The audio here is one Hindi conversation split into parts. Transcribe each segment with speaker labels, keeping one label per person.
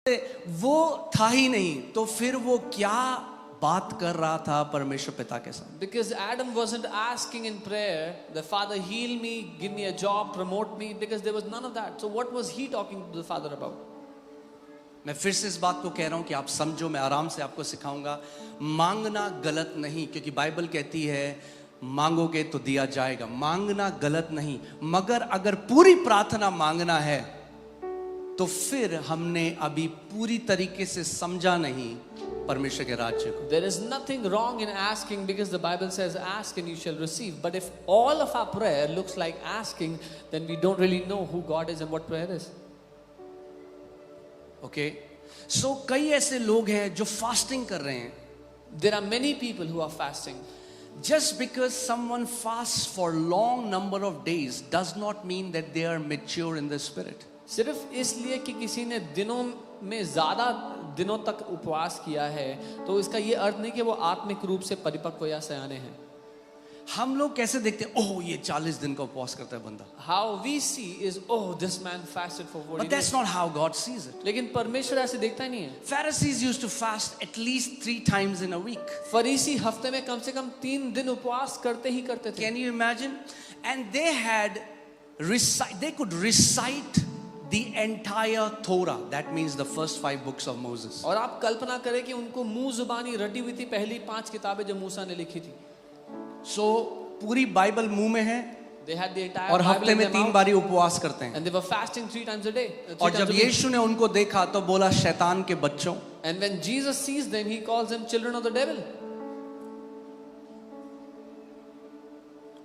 Speaker 1: वो था ही नहीं, तो फिर वो क्या बात कर रहा था परमेश्वर पिता के साथ?
Speaker 2: Because Adam wasn't asking in prayer, the Father heal me, give me a job, promote me, because there was none of that. So what was he talking to the Father about?
Speaker 1: मैं फिर से इस बात को कह रहा हूं कि आप समझो, मैं आराम से आपको सिखाऊंगा। मांगना गलत नहीं, क्योंकि बाइबल कहती है मांगोगे तो दिया जाएगा। मांगना गलत नहीं, मगर अगर पूरी प्रार्थना मांगना है तो फिर हमने अभी पूरी तरीके से समझा नहीं परमेश्वर के राज्य को।
Speaker 2: There is nothing wrong in asking, because the Bible says ask and you shall receive. But if all of our prayer looks like asking, then we don't really know who God is and what prayer is.
Speaker 1: Okay, so कई ऐसे लोग हैं जो फास्टिंग कर रहे हैं।
Speaker 2: There are many people who are fasting.
Speaker 1: Just because someone fasts for long number of days does not mean that they are mature in the spirit.
Speaker 2: सिर्फ इसलिए कि किसी ने दिनों में ज्यादा दिनों तक उपवास किया है, तो इसका ये अर्थ नहीं कि वो आत्मिक रूप से परिपक्व या सयाने हैं।
Speaker 1: हम लोग कैसे देखते हैं, ओह ये 40 दिन का उपवास करता है बंदा।
Speaker 2: How we see is, oh, this man fasted for 40
Speaker 1: But that's
Speaker 2: days.
Speaker 1: not how God sees it.
Speaker 2: लेकिन परमेश्वर ऐसे देखता ही नहीं है।
Speaker 1: Pharisees used to fast at least 3 times in a week.
Speaker 2: फरीसी हफ्ते में कम से कम 3 दिन उपवास करते ही करते थे।
Speaker 1: Can you imagine? And they could recite the entire Torah. That means the first 5 books of Moses.
Speaker 2: और आप कल्पना करें कि उनको मुंह जुबानी रटी हुई थी पहली 5 किताबें जो मूसा ने लिखी थी।
Speaker 1: So पूरी बाइबल मुंह में है,
Speaker 2: They had the entire
Speaker 1: और
Speaker 2: Bible
Speaker 1: हफ्ते
Speaker 2: in
Speaker 1: में
Speaker 2: their
Speaker 1: 3
Speaker 2: mouth,
Speaker 1: बारी उपवास करते हैं।
Speaker 2: and they were fasting 3 times a day.
Speaker 1: और जब यीशु ने उनको देखा तो बोला शैतान के बच्चों।
Speaker 2: And when Jesus sees them, he calls them children of the devil.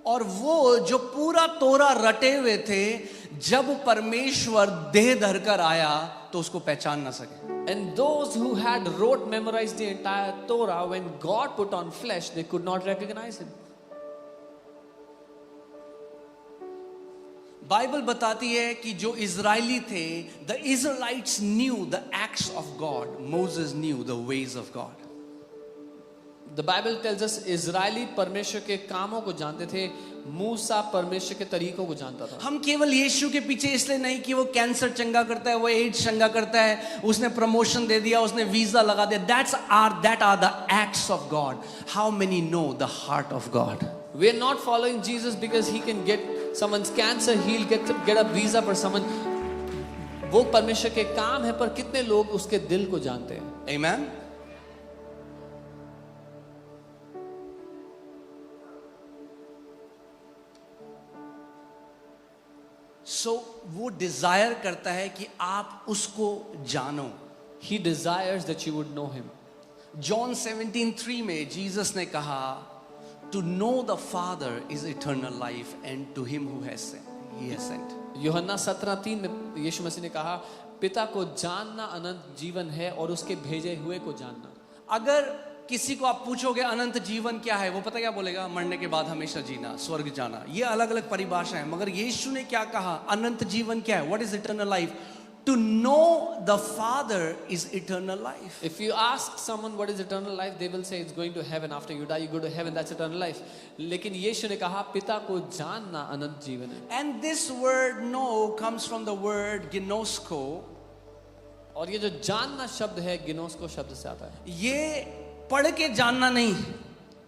Speaker 1: और वो जो पूरा तोरा रटे हुए थे, जब परमेश्वर देह धरकर आया तो उसको पहचान ना सके।
Speaker 2: And those who had memorized the entire Torah, when God put on flesh, they could not recognize him.
Speaker 1: Bible बताती है कि जो इजरायली थे, the Israelites knew the acts of God. Moses knew the ways of God.
Speaker 2: The Bible tells us Israeli परमेश्वर के कामों को जानते थे, मूसा परमेश्वर के तरीकों को जानता था।
Speaker 1: हम केवल यीशु के पीछे इसलिए नहीं कि वो कैंसर चंगा करता है, वो एड्स चंगा करता है, उसने प्रमोशन दे दिया, उसने वीजा लगा दिया। that are the acts of God. How many know the heart of God?
Speaker 2: We are not following Jesus because he can get someone's cancer healed, get a visa for someone. वो परमेश्वर के काम है, पर कितने लोग उसके दिल को जानते हैं?
Speaker 1: Amen. So वो डिजायर करता है कि आप उसको जानो।
Speaker 2: He desires that you would know him.
Speaker 1: John 17:3 में जीसस ने कहा, to know the Father is eternal life and to him who has sent.
Speaker 2: यूहन्ना 17:3 में यीशु मसीह ने कहा, पिता को जानना अनंत जीवन है और उसके भेजे हुए को जानना।
Speaker 1: अगर किसी को आप पूछोगे अनंत जीवन क्या है, वो पता क्या बोलेगा? मरने के बाद हमेशा जीना, स्वर्ग जाना। ये अलग अलग परिभाषा है, मगर यीशु ने क्या कहा? अनंत जीवन क्या है? What is eternal life? To know the Father is eternal life.
Speaker 2: If you ask someone what is eternal life, they will say it's going to heaven. After you die, you go to heaven. That's eternal life. लेकिन यीशु ने कहा पिता को जानना अनंत जीवन है।
Speaker 1: And this word know comes from the word ginosko.
Speaker 2: और ये जो जानना शब्द है, गिनोस्को शब्द से आता है।
Speaker 1: ये पढ़ के जानना नहीं।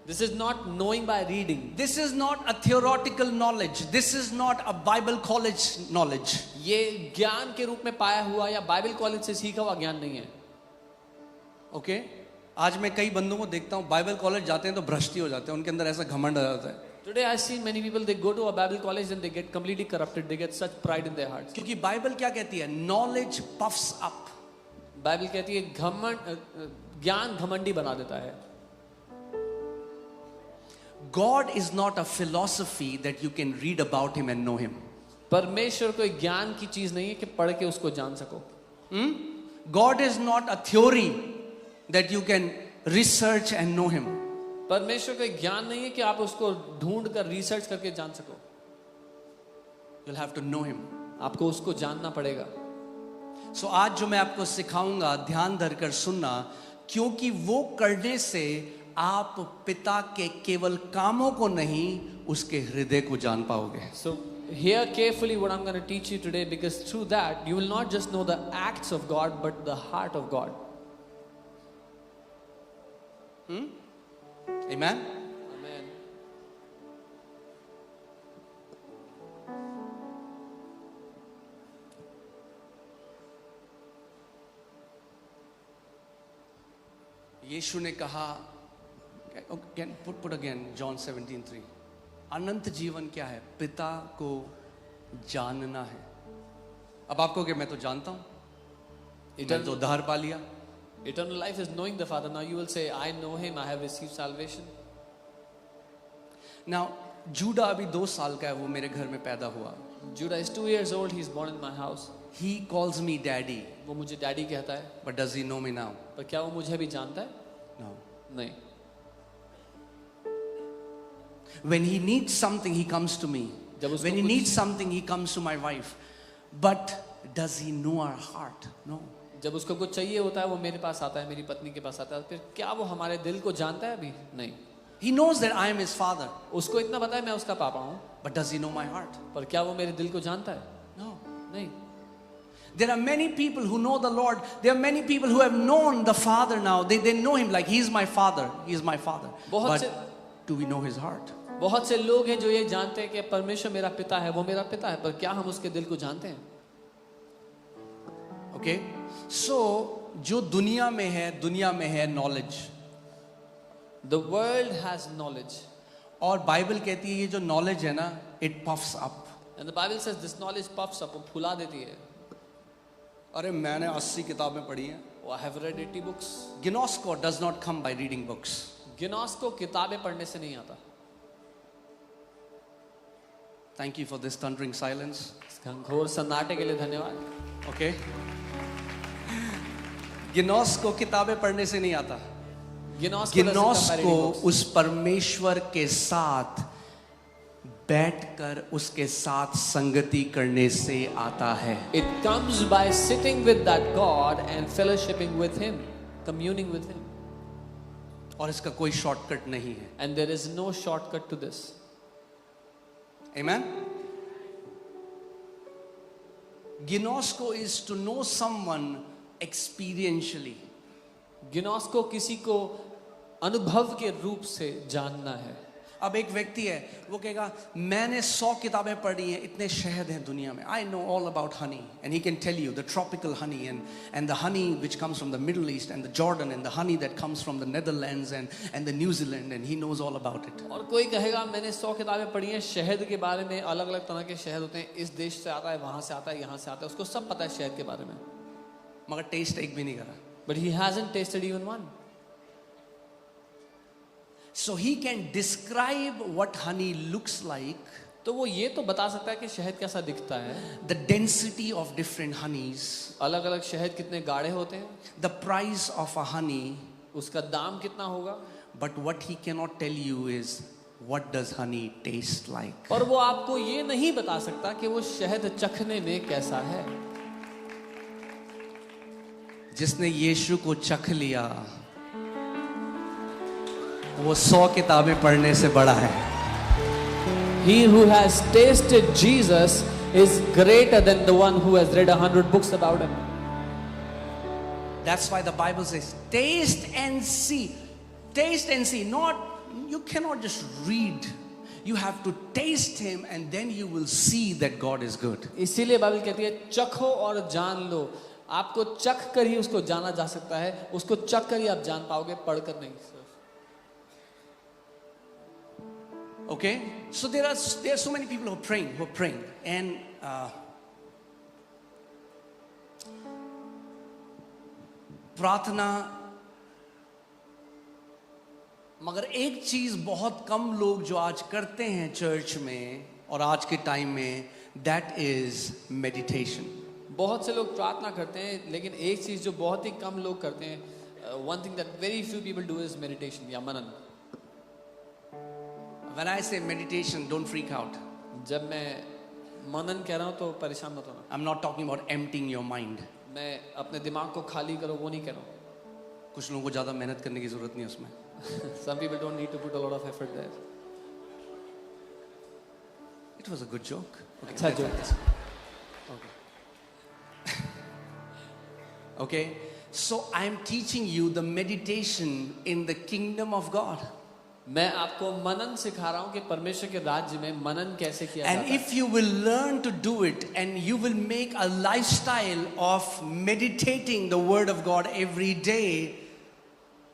Speaker 2: This is not knowing by reading.
Speaker 1: This is not a theoretical knowledge. This is not a Bible college knowledge.
Speaker 2: ये ज्ञान के रूप में पाया हुआ या बाइबल कॉलेज से सीखा हुआ ज्ञान नहीं है।
Speaker 1: ओके, आज मैं कई बंदों को देखता हूँ बाइबल कॉलेज जाते हैं तो भ्रष्ट हो जाते हैं, उनके अंदर ऐसा घमंड आ जाता है।
Speaker 2: Today I see many people, they go to a Bible college and they get completely corrupted. They get such pride in their hearts.
Speaker 1: क्योंकि बाइबल क्या कहती है? Knowledge puffs up.
Speaker 2: बाइबल कहती है ज्ञान घमंडी बना देता है।
Speaker 1: God is not a philosophy that you can read about him and know him.
Speaker 2: परमेश्वर कोई ज्ञान की चीज नहीं है कि पढ़ के उसको जान सको।
Speaker 1: God is not a theory that you can research and know him.
Speaker 2: परमेश्वर कोई ज्ञान नहीं है कि आप उसको ढूंढ कर रिसर्च करके जान सको।
Speaker 1: You'll have to know him.
Speaker 2: आपको उसको जानना पड़ेगा।
Speaker 1: So आज जो मैं आपको सिखाऊंगा, ध्यान धरकर सुनना, क्योंकि वो करने से आप पिता के केवल कामों को नहीं, उसके हृदय को जान पाओगे।
Speaker 2: So Hear carefully what I'm going to teach you today, because through that you will not just know the acts of God but the heart of God.
Speaker 1: Amen.
Speaker 2: Amen.
Speaker 1: यीशु ने कहा, put again John 17:3, अनंत जीवन क्या है? पिता को जानना है। अब आपको क्या, मैं तो जानता हूं, मैंने तो उद्धार पा लिया।
Speaker 2: Eternal life is knowing the Father. Now you will say, I know Him, I have received salvation.
Speaker 1: Now Judah अभी 2 साल का है, वो मेरे घर में पैदा हुआ।
Speaker 2: Judah is 2 years old. He's born in my house.
Speaker 1: He calls me daddy,
Speaker 2: वो मुझे डैडी कहता है,
Speaker 1: but does he know me now?
Speaker 2: पर क्या वो मुझे भी जानता है?
Speaker 1: No.
Speaker 2: नहीं.
Speaker 1: When he needs something, he comes to me.
Speaker 2: जब उसको
Speaker 1: When he
Speaker 2: कुछ-
Speaker 1: needs something, he comes to my wife. But does he know our heart? No.
Speaker 2: जब उसको कुछ चाहिए होता है वो मेरे पास आता है, मेरी पत्नी के पास आता है। फिर क्या वो हमारे दिल को जानता है? अभी नहीं.
Speaker 1: He knows that I am his father,
Speaker 2: उसको इतना पता है मैं उसका पापा हूँ,
Speaker 1: but does he know my heart?
Speaker 2: पर क्या वो मेरे दिल को जानता है?
Speaker 1: No.
Speaker 2: नहीं.
Speaker 1: There are many people who know the Lord. There are many people who have known the Father now. They know him like he is my father. He is my father.
Speaker 2: बहुत
Speaker 1: But do we know his heart?
Speaker 2: बहुत से लोग हैं जो ये जानते हैं कि परमेश्वर मेरा पिता है, वो मेरा पिता है, पर क्या हम उसके दिल को जानते हैं?
Speaker 1: Okay? So, जो दुनिया में है knowledge.
Speaker 2: The world has knowledge,
Speaker 1: और बाइबल कहती है ये जो knowledge है ना, it puffs up.
Speaker 2: and the Bible says this knowledge puffs up, वो फुला देती है.
Speaker 1: अरे मैंने 80 किताबें पढ़ी हैं.
Speaker 2: Oh, I have read 80 books.
Speaker 1: Gnosko does not come by reading books.
Speaker 2: गिनोस को किताबें पढ़ने से नहीं आता.
Speaker 1: Thank you for this thundering silence.
Speaker 2: इस घनघोर सन्नाटे के लिए धन्यवाद.
Speaker 1: Okay? गिनोस्को किताबें पढ़ने से नहीं आता.
Speaker 2: गिनोस
Speaker 1: गिनोस्को उस परमेश्वर के साथ बैठकर उसके साथ संगति करने से आता है.
Speaker 2: It comes by sitting with that God and fellowshipping with Him, communing with Him.
Speaker 1: और इसका कोई शॉर्टकट नहीं है.
Speaker 2: And there is no shortcut to this.
Speaker 1: Amen? Gnosko is to know someone experientially.
Speaker 2: गिनोस को किसी को अनुभव के रूप से जानना है.
Speaker 1: अब एक व्यक्ति है, वो कहेगा मैंने 100 किताबें पढ़ी हैं, इतने शहद हैं दुनिया में. I know all about honey, and he can tell you the tropical honey and the honey which comes from the Middle East and the Jordan and the honey that comes from the Netherlands and the New Zealand, and he knows all about it.
Speaker 2: और कोई कहेगा मैंने 100 किताबें पढ़ी हैं शहद के बारे में, अलग अलग तरह के शहद होते हैं, इस देश से आता है, वहां से आता है, यहाँ से आता है, उसको सब पता है शहद के बारे में.
Speaker 1: मगर टेस्ट एक भी नहीं करा.
Speaker 2: But he hasn't tasted even one.
Speaker 1: So he can describe what honey looks like,
Speaker 2: तो वो ये तो बता सकता है कि शहद कैसा दिखता है,
Speaker 1: the density of different honeys,
Speaker 2: अलग अलग शहद कितने गाढ़े होते हैं,
Speaker 1: the price of a honey,
Speaker 2: उसका दाम कितना होगा.
Speaker 1: but what he cannot tell you is what does honey taste like.
Speaker 2: और वो आपको ये नहीं बता सकता कि वो शहद चखने में कैसा है.
Speaker 1: जिसने यीशु को चख लिया वो 100 किताबें पढ़ने से बड़ा है.
Speaker 2: He who has tasted Jesus is greater than the one who has read 100 books about him.
Speaker 1: That's why the Bible says taste and see. Taste and see. Not, you cannot just read. You have to taste him and then you will see that God is good.
Speaker 2: इसीलिए बाइबल कहती है चखो और जान लो. आपको चख कर ही उसको जाना जा सकता है, उसको चख कर ही आप जान पाओगे, पढ़कर नहीं.
Speaker 1: Okay, so there are so many people who are praying, and प्रार्थना. मगर एक चीज बहुत कम लोग जो आज करते हैं चर्च में और आज के टाइम में, that is meditation.
Speaker 2: बहुत से लोग प्रार्थना करते हैं, लेकिन एक चीज जो बहुत ही कम लोग करते हैं, one thing that very few people do is meditation या मनन.
Speaker 1: When I say meditation, don't freak out.
Speaker 2: जब मैं मनन कह रहा हूँ तो परेशान मत होना.
Speaker 1: I'm not talking about emptying your mind.
Speaker 2: मैं अपने दिमाग को खाली करो वो नहीं कह रहा हूँ.
Speaker 1: कुछ लोगों को ज़्यादा मेहनत करने की ज़रूरत नहीं है उसमें.
Speaker 2: Some people don't need to put a lot of effort there.
Speaker 1: It was a good joke. Okay,
Speaker 2: अच्छा जो
Speaker 1: okay. So I am teaching you the meditation in the kingdom of God.
Speaker 2: मैं आपको मनन सिखा रहा हूँ कि परमेश्वर के राज्य में मनन कैसे किया
Speaker 1: And
Speaker 2: जाता है.
Speaker 1: if you will learn to do it and you will make a lifestyle of meditating the word of God every day,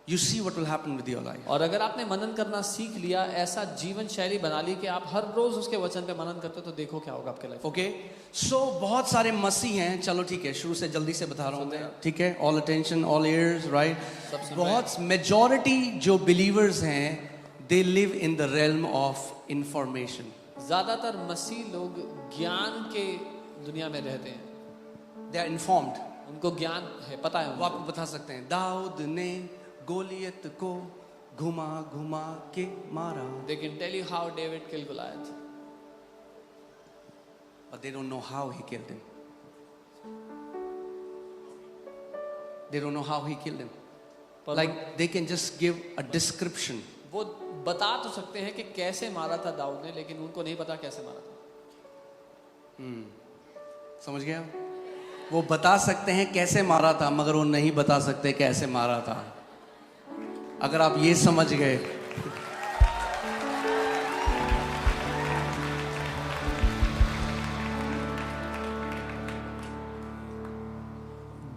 Speaker 1: you see what will happen with your life.
Speaker 2: और अगर आपने मनन करना सीख लिया, ऐसा जीवन शैली बना ली कि आप हर रोज उसके वचन पे मनन करते हो, तो देखो क्या होगा आपके लाइफ.
Speaker 1: Okay? So बहुत सारे मसीह हैं. चलो ठीक है, शुरू से जल्दी से बता रहा हूँ मैं. ठीक है? All attention, all ears, right?
Speaker 2: सब सुन रहे हैं.
Speaker 1: बहुत majority जो believers हैं, they live in the realm of information.
Speaker 2: ज्यादातर मसीह लोग ज्ञान के दुनिया में रहते हैं.
Speaker 1: They are informed.
Speaker 2: उनको ज्ञान है, पता है
Speaker 1: वो
Speaker 2: उनको.
Speaker 1: आपको बता सकते हैं. दाऊद ने गोलियत को घुमा घुमा के मारा.
Speaker 2: They can tell you how David killed Goliath.
Speaker 1: But they don't know how he killed him. They don't know how he killed him. Like they can just give a description.
Speaker 2: वो बता तो सकते हैं कि कैसे मारा था दाऊद ने, लेकिन उनको नहीं पता कैसे मारा था.
Speaker 1: समझ गया? वो बता सकते हैं कैसे मारा था, मगर वो नहीं बता सकते कैसे मारा था. अगर आप ये समझ गए,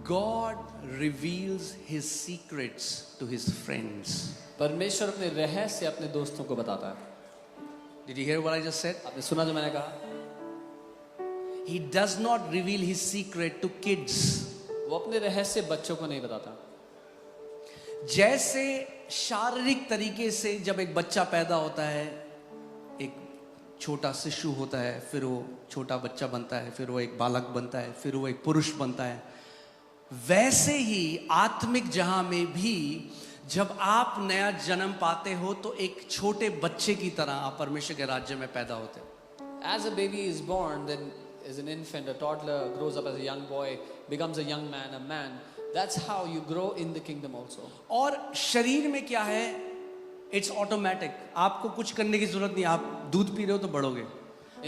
Speaker 1: God reveals his secrets to his friends.
Speaker 2: परमेश्वर अपने रहस्य अपने दोस्तों को बताता है.
Speaker 1: Did you hear what I just said?
Speaker 2: आपने सुना जो मैंने कहा?
Speaker 1: He does not reveal his secret to kids.
Speaker 2: वो अपने रहस्य बच्चों को नहीं बताता.
Speaker 1: जैसे शारीरिक तरीके से जब एक बच्चा पैदा होता है, एक छोटा शिशु होता है, फिर वो छोटा बच्चा बनता है, फिर वो एक बालक बनता है, फिर वो एक पुरुष बनता है, वैसे ही आत्मिक जहां में भी जब आप नया जन्म पाते हो तो एक छोटे बच्चे की तरह आप परमेश्वर के राज्य में पैदा होते हो.
Speaker 2: As a baby is born, then as an infant, a toddler grows up as a young boy, becomes a young man, a man. That's how you grow in the kingdom also.
Speaker 1: और शरीर में क्या है? It's automatic. आपको कुछ करने की जरूरत नहीं. आप दूध पी रहे हो तो बढ़ोगे,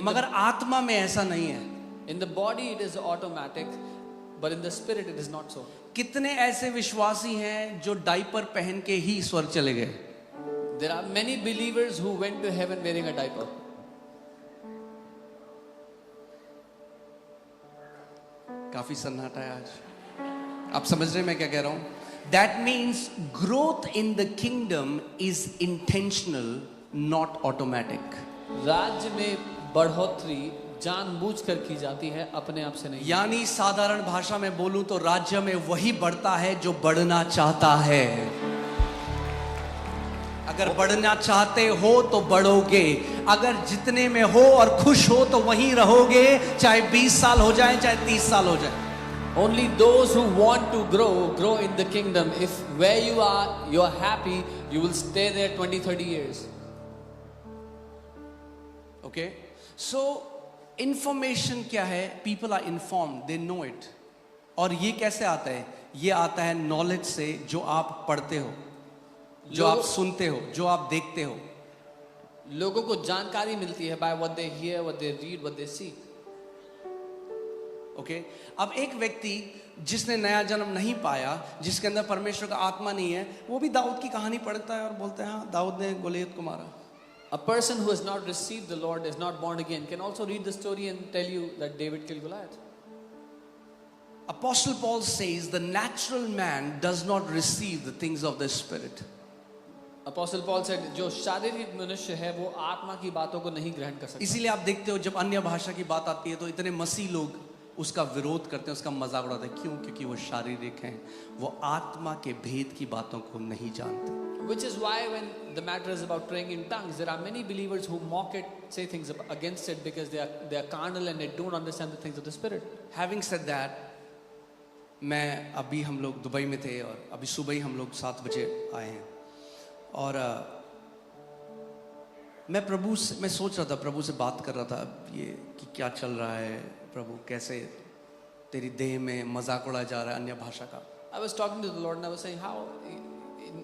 Speaker 1: मगर आत्मा में ऐसा नहीं है.
Speaker 2: In the body it is automatic, but in the spirit it is not so.
Speaker 1: कितने ऐसे विश्वासी हैं जो डायपर पहन के ही स्वर्ग चले गए?
Speaker 2: There are many believers who went to heaven wearing a diaper.
Speaker 1: काफी सन्नाटा है आज. आप समझ रहे हैं मैं क्या कह रहा हूं? That means growth in the kingdom is intentional, not automatic.
Speaker 2: राज्य में बढ़ोतरी जानबूझकर की जाती है, अपने आप से नहीं.
Speaker 1: यानी साधारण भाषा में बोलूं तो राज्य में वही बढ़ता है जो बढ़ना चाहता है. अगर बढ़ना चाहते हो तो बढ़ोगे. अगर जितने में हो और खुश हो तो वहीं रहोगे, चाहे 20 साल हो जाए, चाहे 30 साल हो जाए.
Speaker 2: Only those who want to grow in the kingdom. If where you are happy, you will stay there 20-30 years.
Speaker 1: Okay? So information क्या है? People are informed, they know it. और ये कैसे आता है? ये आता है नॉलेज से, जो आप पढ़ते हो, जो आप सुनते हो, जो आप देखते हो.
Speaker 2: लोगों को जानकारी मिलती है by what they hear, what they read, what they see.
Speaker 1: Okay? अब एक व्यक्ति जिसने नया जन्म नहीं पाया, जिसके अंदर परमेश्वर का आत्मा नहीं है, वो भी दाऊद की कहानी पढ़ता है और बोलता है हाँ दाऊद ने गोलियत को मारा.
Speaker 2: A person who has not received the Lord, is not born again, can also read the story and tell you that David killed Goliath.
Speaker 1: Apostle Paul says the natural man does not receive the things of the spirit.
Speaker 2: Apostle Paul said, जो शारीरिक मनुष्य है वो आत्मा की बातों को नहीं ग्रहण कर सकता.
Speaker 1: इसीलिए आप देखते हो जब अन्य भाषा की बात आती है तो इतने मसीह लोग उसका विरोध करते हैं, उसका मजाक उड़ाते हैं. क्यों? क्योंकि वो शारीरिक हैं, वो आत्मा के भेद की बातों को नहीं जानते.
Speaker 2: Which is why when the matter is about praying in tongues, there are many believers who mock it, say things against it because they are carnal and they don't understand the things of the spirit.
Speaker 1: Having said that, मैं अभी हम लोग दुबई में थे और अभी सुबह ही हम लोग 7 बजे आए हैं और मैं सोच रहा था, प्रभु से बात कर रहा था ये कि क्या चल रहा है प्रभु, कैसे तेरी देह में मजाक उड़ाया जा रहा है अन्य भाषा का.
Speaker 2: I was talking to the Lord and I was saying how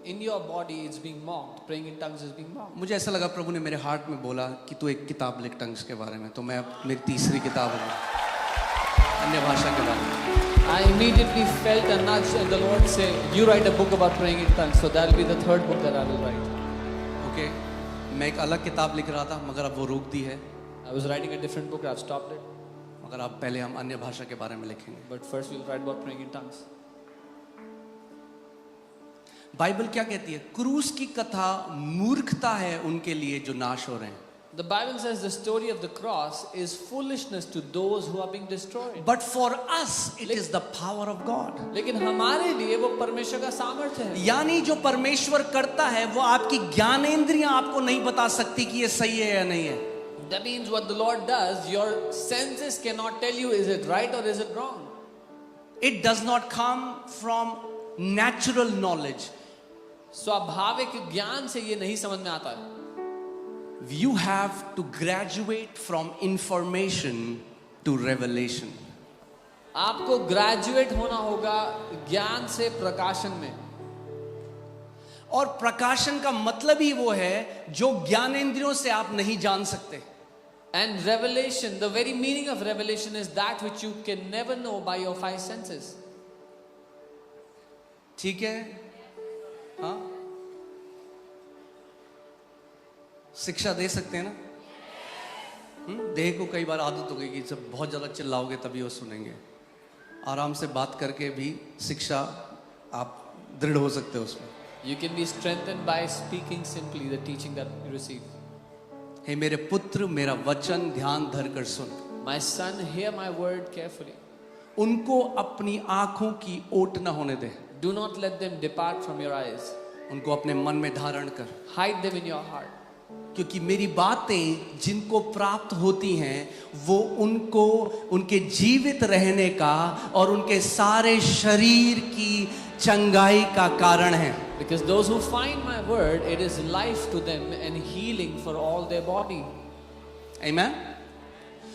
Speaker 2: in your body it's being mocked. Praying in tongues is being mocked.
Speaker 1: मुझे ऐसा लगा प्रभु ने मेरे हार्ट में बोला कि तू एक किताब लिख टंग्स के बारे में, तो मैं अब मेरी तीसरी किताब है अन्य भाषा के बारे में.
Speaker 2: I immediately felt a nudge and the Lord said, you write a book about praying in tongues. So that will be the third book that I will write.
Speaker 1: Okay मैं एक अलग किताब लिख रहा था मगर अब वो रोक दी है.
Speaker 2: I was writing a different book, I've stopped it.
Speaker 1: मगर अब पहले हम अन्य भाषा के बारे में लिखेंगे.
Speaker 2: But first we'll write about praying in tongues.
Speaker 1: Bible क्या कहती है? क्रूस की कथा मूर्खता है उनके लिए जो नाश हो रहे हैं.
Speaker 2: The Bible says the story of the cross is foolishness to those who are being destroyed.
Speaker 1: But for us it is the power of God.
Speaker 2: लेकिन हमारे लिए वो परमेश्वर का सामर्थ्य है.
Speaker 1: यानी जो परमेश्वर करता है वो आपकी ज्ञानेंद्रियां आपको नहीं बता सकती कि ये सही है या नहीं है.
Speaker 2: That means what the Lord does, your senses cannot tell you is it right or is it wrong.
Speaker 1: It does not come from natural knowledge.
Speaker 2: स्वाभाविक ज्ञान से ये नहीं समझ में आता है.
Speaker 1: You have to graduate from information to revelation.
Speaker 2: आपको ग्रेजुएट होना होगा ज्ञान से प्रकाशन में.
Speaker 1: और प्रकाशन का मतलब ही वो है जो ज्ञानेंद्रियों से आप नहीं जान सकते.
Speaker 2: And revelation, the very meaning of revelation is that which you can never know by your five senses.
Speaker 1: ठीक है? हाँ, शिक्षा दे सकते हैं ना. देह को कई बार आदत हो गई कि जब बहुत ज्यादा चिल्लाओगे तभी वो सुनेंगे. आराम से बात करके भी शिक्षा आप दृढ़ हो सकते हो उसमें.
Speaker 2: You can be strengthened by speaking simply the teaching that you receive.
Speaker 1: हे मेरे पुत्र मेरा वचन ध्यान धर कर सुन.
Speaker 2: My son, hear my word carefully.
Speaker 1: उनको अपनी आंखों की ओट न होने दे.
Speaker 2: Do not let them depart from your eyes.
Speaker 1: उनको अपने मन में धारण कर.
Speaker 2: Hide them in your heart.
Speaker 1: क्योंकि मेरी बातें जिनको प्राप्त होती हैं वो उनको उनके जीवित रहने का और उनके सारे शरीर की चंगाई का कारण है.
Speaker 2: Because those who find my word, it is life to them and healing for all their body.
Speaker 1: Amen.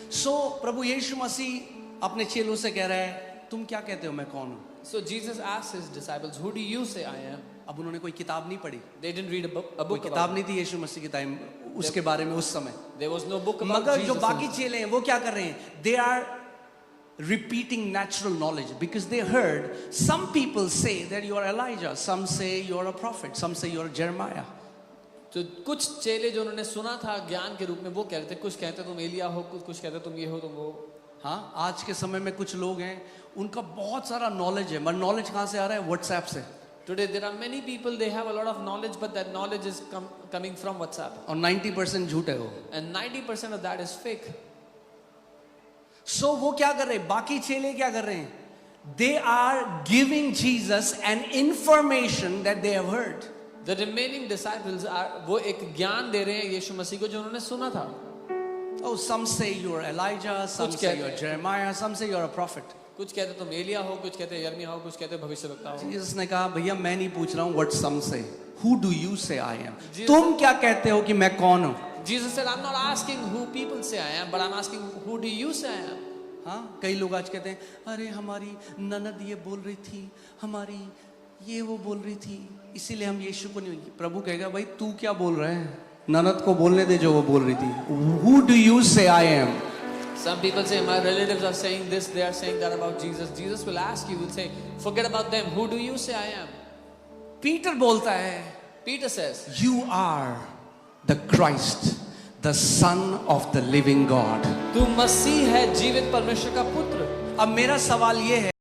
Speaker 1: So प्रभु यीशु मसीह अपने चेलों से कह रहा है तुम क्या कहते हो मैं कौन हूँ.
Speaker 2: So Jesus asked his disciples, who do you say I am?
Speaker 1: अब उन्होंने कोई किताब नहीं पढ़ी.
Speaker 2: They didn't read a book
Speaker 1: कोई
Speaker 2: about
Speaker 1: किताब नहीं थी यीशु मसीह की टाइम उसके बारे में उस समय.
Speaker 2: There was no book about
Speaker 1: मगर जो
Speaker 2: Jesus.
Speaker 1: बाकी चेले हैं वो क्या कर रहे हैं? They are repeating natural knowledge because they heard some people say that you are Elijah, some say you are a prophet, some say you are Jeremiah.
Speaker 2: तो कुछ चेले जो उन्होंने सुना था ज्ञान के रूप में वो कह रहे थे, कुछ कहते तुम एलिया हो, कुछ कहते तुम ये हो तुम वो.
Speaker 1: हाँ, आज के समय में कुछ लोग हैं उनका बहुत सारा नॉलेज है मगर नॉलेज कहाँ से आ रहा है? व्हाट्सएप से.
Speaker 2: Today there are many people, they have a lot of knowledge, but that knowledge is coming from WhatsApp.
Speaker 1: और 90% झूठ है वो.
Speaker 2: And 90% of that is fake.
Speaker 1: So वो क्या कर रहे हैं? बाकी चेले क्या कर रहे हैं? They are giving Jesus an information that they have heard.
Speaker 2: The remaining disciples are वो एक ज्ञान दे रहे हैं यीशु मसीह को जो उन्होंने सुना था.
Speaker 1: Oh, some say you are Elijah, some
Speaker 2: कुछ
Speaker 1: say
Speaker 2: कहते
Speaker 1: you are
Speaker 2: हैं.
Speaker 1: Jeremiah, some say you are a prophet.
Speaker 2: कुछ कहते तुम एलिया हो, कुछ कहते यर्मिया हो, कुछ कहते भविष्यवक्ता हो.
Speaker 1: Jesus ने कहा भैया मैं नहीं पूछ रहा हूँ what some say. Who do you say I am?
Speaker 2: Jesus-
Speaker 1: तुम क्या कहते हो कि मैं कौन हूँ?
Speaker 2: Jesus said, I'm not asking who people say I am, but I'm asking who do you say I am?
Speaker 1: हाँ, कई लोग आज कहते हैं अरे हमारी ननद ये बोल रही थी, हमारी ये वो बोल रही थी, इसीलिए हम यीशु को नहीं. प्रभु कहेगा भाई तू क्या बोल रहा है? ननद को बोलने दे जो वो बोल रही थी. Who do you say I am?
Speaker 2: Some people say my relatives are saying this, they are saying that about Jesus. Jesus will ask you, will say, forget about them. Who do you say I am?
Speaker 1: Peter बोलता है
Speaker 2: Peter says,
Speaker 1: You are the Christ, the Son of the living God.
Speaker 2: तू मसीह है जीवित परमेश्वर का पुत्र.
Speaker 1: अब मेरा सवाल ये है